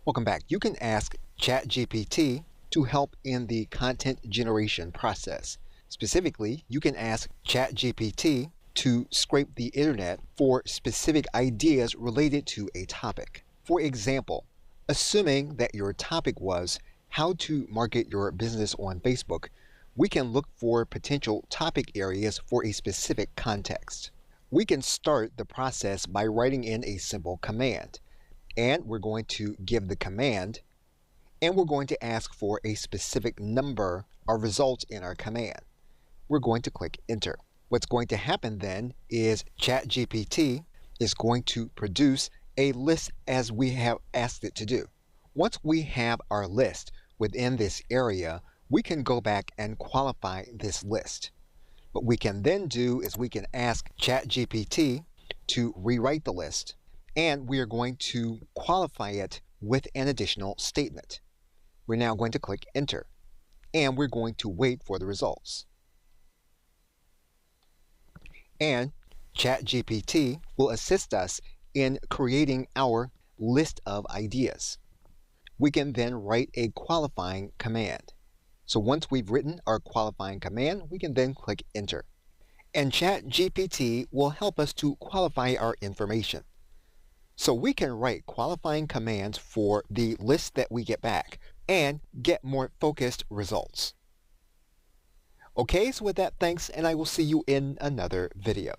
Welcome back. You can ask ChatGPT to help in the content generation process. Specifically, you can ask ChatGPT to scrape the internet for specific ideas related to a topic. For example, assuming that your topic was how to market your business on Facebook, we can look for potential topic areas for a specific context. We can start the process by writing in a simple command. And we're going to give the command, and we're going to ask for a specific number of results in our command. We're going to click enter. What's going to happen then is ChatGPT is going to produce a list as we have asked it to do. Once we have our list within this area, we can go back and qualify this list. What we can then do is we can ask ChatGPT to rewrite the list, and we are going to qualify it with an additional statement. We're now going to click enter, and we're going to wait for the results. And ChatGPT will assist us in creating our list of ideas. We can then write a qualifying command. So once we've written our qualifying command, we can then click enter. And ChatGPT will help us to qualify our information. So we can write qualifying commands for the list that we get back and get more focused results. Okay, so with that, thanks, and I will see you in another video.